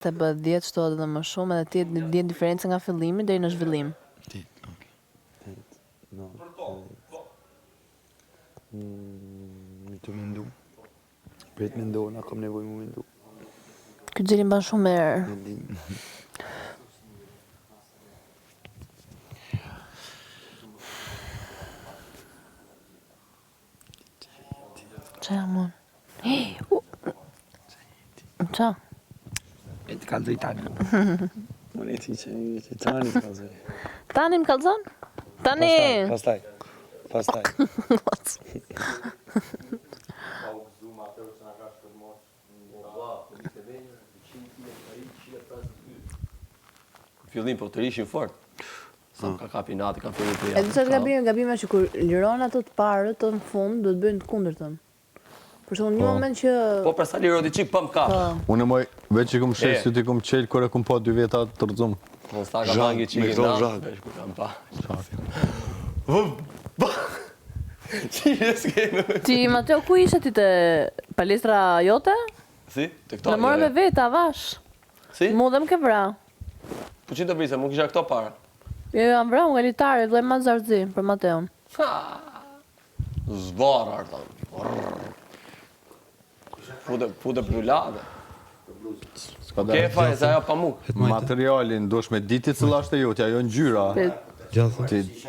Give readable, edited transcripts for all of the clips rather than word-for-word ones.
Të bëhet 10 shtohet edhe më shumë edhe ti ndjen diferencë nga fillimi deri në zhvillim. Ti, okay. 8, 9, të mendu. Pret mendona, kam nevojë më mendu. Ky xheli mban shumë erë. Qa mon? Qa? E të kalzoj tani. Unë e ti që tani të kalzoj. Tani më kalzon? Tani! Pastaj. Fillim po të rishin fort. Sa ka kapi nati, ka fillim të E di çfarë gabimi është që kur liron ato të parët të në fund duhet bëjnë të kundërtën. Për shembull një moment që po për sa liro ti çik pam ka. Unë moj veç që kom shes ty ti kom qel kur e kom pa 2 veta të rrëzum. Po sta ka bangi çik na. Ku kam pa. Ti Mateo ku ishe ti te palestra jote? Si? Te këto. Në morë me veta vash. Si? Mu dhe më ke vra. Po që të vrisë, mu kisha këto para. Jo, jam vra nga litari, vlej ma zarzi për Mateon. Zvarar, thëmë. Fute brulade. Ke faj, se ajo pa mu. Materialin dosh me ditit cëlla është e jotja, jo ngjyra.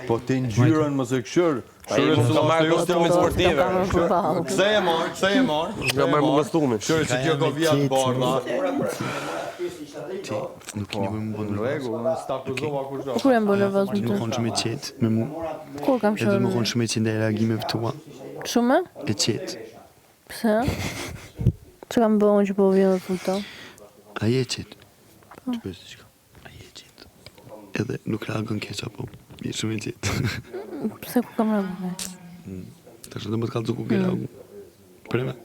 Po ti ngjyrën mos e këshër. Shërën cëlla është e kostumin sportive. Kse e marë. Nga marrë më kostumin. Shërë që kjo kovija të bardha. Nuk keni nevojë më bënë nervoz. Unë s'takuzova kur shdo. Kur e më bë nervoz me Më ty? konë shumë e qetë me mu. Kur kam Edhe më shërë? konë shumë e qetë ndaj reagimeve tua. Shumë? E qetë. Pse? Që kam bë unë që po vjen dhe të A je qetë? Që bëjë të qka? A je qetë? Edhe nuk reagon keqa, po je shumë e qetë. Pse ku kam reagon? Ta shë dhe më të kalëzu ku ke reagu. Për e me?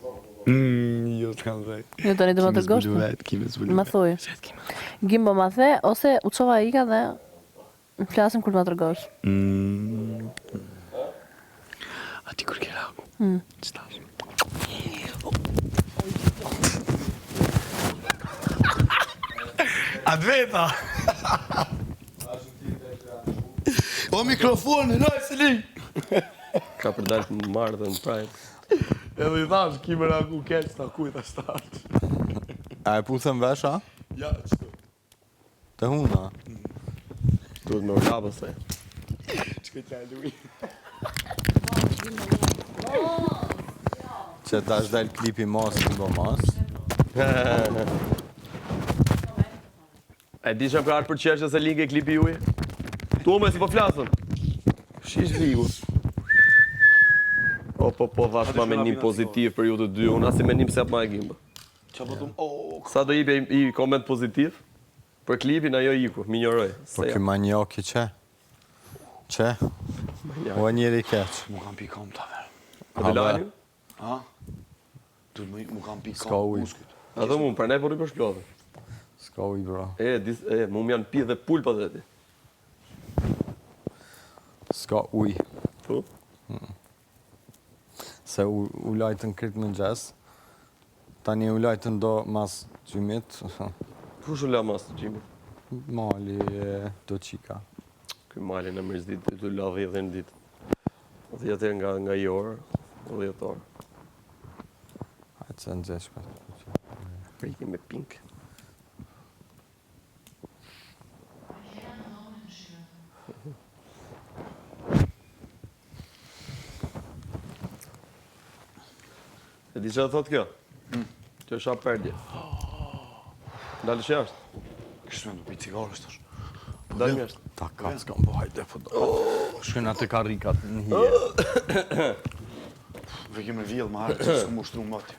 Jo të kam dhej. Jo tani do më të goshtë? Ma thuj. Gimbo ma the, ose u qova ika dhe më flasim kur ma të rgosh. A ti kur ke reagu? Që tash? A dveta! O mikrofoni, noj, se li! Ka për dalë të marrë dhe në prajtë. Edhe i thash, ki me reagu keq, ta kujta shtash. A e puthëm vesha? Ja, qëto. Të huna? Duhet me urla pëse. Qëkë qaj lui. Që ta është dalë klipi mas në bo mas. E di që për artë për qeshtë se ligë e klipi juj? Tu me si po flasën. Shish vigu. Po, vash ma menim pozitiv për ju të dy, unë asi menim se ma e gimbë. Qa po të Sa do ibe i koment pozitiv? Për klipin ajo iku, minjoroj. Po ky manjaki që? Që? O njeri keq. Mu kam pi kam të verë. Po të lani? Ha? Mu kam pi Ska kam uj. muskut. A dhe mu, për ne për i për shplodhe. Ska uj, bro. Mu më janë pi dhe pulpa dhe ti. Ska uj. Tu? Se u lajtën kritë më ngjes. Tani u lajtën do mas gjymit. Kush u la mas të gjimit? Mali do qika. Ky mali në mërzit, të la 10 ditë. 10 nga i orë, 10 orë. Hajtë që në gjesh për. Prikim me pink. E di që dhe thot kjo? Që është a perdje. Dalë që jashtë? Kështë me në pi cigarës tash. Dalë më jashtë. Ta ka s'kam bajde, po do. Shkën atë karikat në hije. Vekim e vjellë ma harë, që s'ku mu shtru mati.